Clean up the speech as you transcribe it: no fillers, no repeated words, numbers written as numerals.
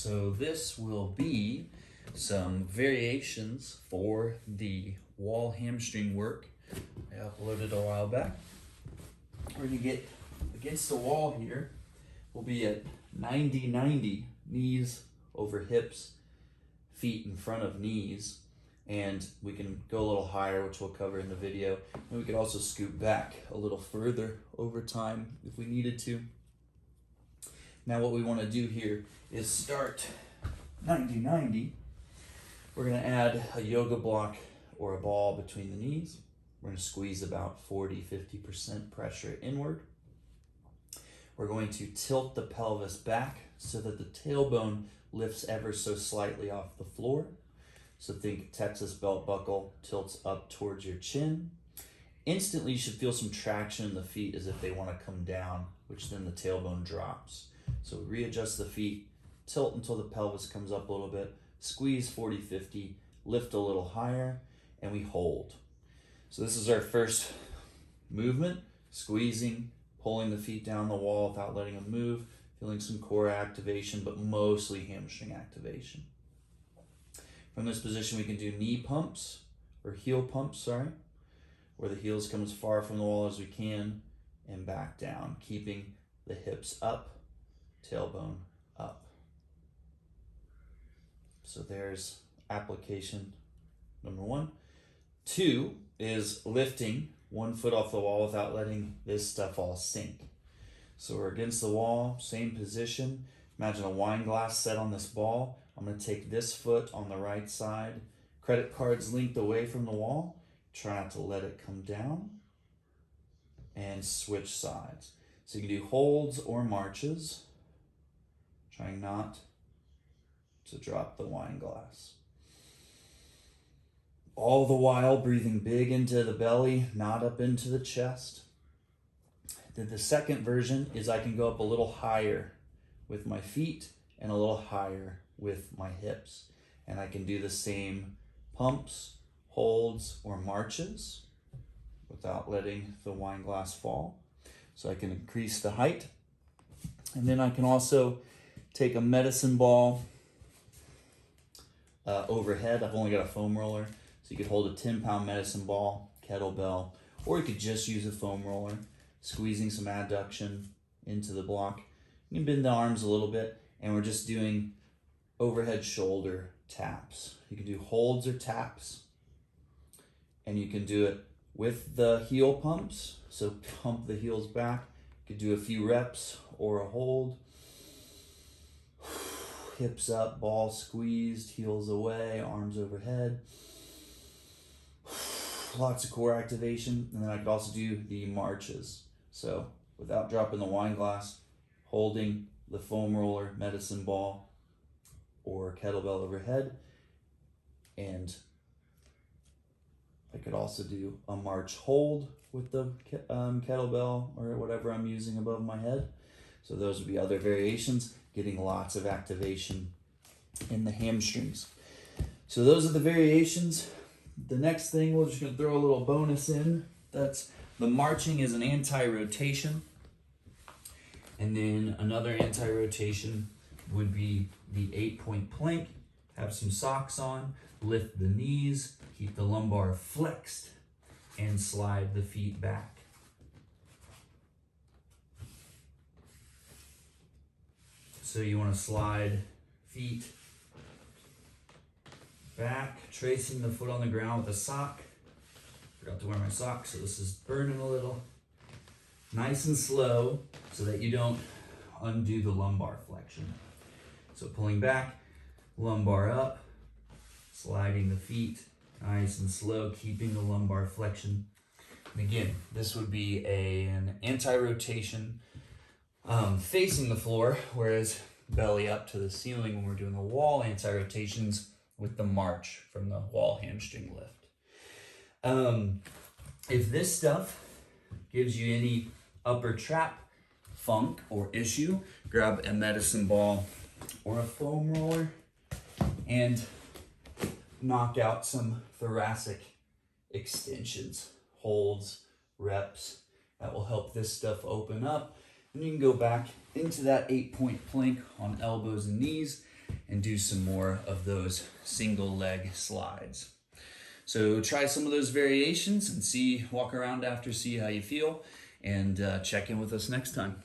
So this will be some variations for the wall hamstring work I uploaded a while back. We're gonna get against the wall here. We'll be at 90-90, knees over hips, feet in front of knees. And we can go a little higher, which we'll cover in the video. And we could also scoot back a little further over time if we needed to. Now what we want to do here is start 90-90. We're going to add a yoga block or a ball between the knees. We're going to squeeze about 40-50% pressure inward. We're going to tilt the pelvis back so that the tailbone lifts ever so slightly off the floor. So think Texas belt buckle tilts up towards your chin. Instantly you should feel some traction in the feet as if they want to come down, which then the tailbone drops. So readjust the feet, tilt until the pelvis comes up a little bit, squeeze 40-50, lift a little higher, and we hold. So this is our first movement, squeezing, pulling the feet down the wall without letting them move, feeling some core activation, but mostly hamstring activation. From this position, we can do knee pumps, or heel pumps, where the heels come as far from the wall as we can and back down, keeping the hips up, tailbone up. So there's application number 1. 2 is lifting one foot off the wall without letting this stuff all sink. So we're against the wall, same position. Imagine a wine glass set on this ball. I'm going to take this foot on the right side, credit cards linked away from the wall. Try not to let it come down, and switch sides. So you can do holds or marches, trying not to drop the wine glass. All the while breathing big into the belly, not up into the chest. Then the second version is I can go up a little higher with my feet and a little higher with my hips. And I can do the same pumps, holds, or marches without letting the wine glass fall. So I can increase the height. And then I can also take a medicine ball overhead. I've only got a foam roller. So you could hold a 10-pound medicine ball, kettlebell, or you could just use a foam roller, squeezing some adduction into the block. You can bend the arms a little bit, and we're just doing overhead shoulder taps. You can do holds or taps, and you can do it with the heel pumps. So pump the heels back. You could do a few reps or a hold. Hips up, ball squeezed, heels away, arms overhead. Lots of core activation. And then I could also do the marches. So without dropping the wine glass, holding the foam roller, medicine ball, or kettlebell overhead. And I could also do a march hold with the kettlebell or whatever I'm using above my head. So those would be other variations, getting lots of activation in the hamstrings. So those are the variations. The next thing, we're just going to throw a little bonus in. That's the marching is an anti-rotation. And then another anti-rotation would be the 8-point plank. Have some socks on, lift the knees, keep the lumbar flexed, and slide the feet back. So you want to slide feet back, tracing the foot on the ground with a sock. Forgot to wear my socks, so this is burning a little. Nice and slow so that you don't undo the lumbar flexion. So pulling back, lumbar up, sliding the feet, nice and slow, keeping the lumbar flexion. And again, this would be an anti-rotation facing the floor, whereas belly up to the ceiling when we're doing the wall anti-rotations with the march from the wall hamstring lift. If this stuff gives you any upper trap funk or issue, grab a medicine ball or a foam roller and knock out some thoracic extensions, holds, reps. That will help this stuff open up. And you can go back into that 8-point plank on elbows and knees and do some more of those single leg slides. So try some of those variations and walk around after, see how you feel, and check in with us next time.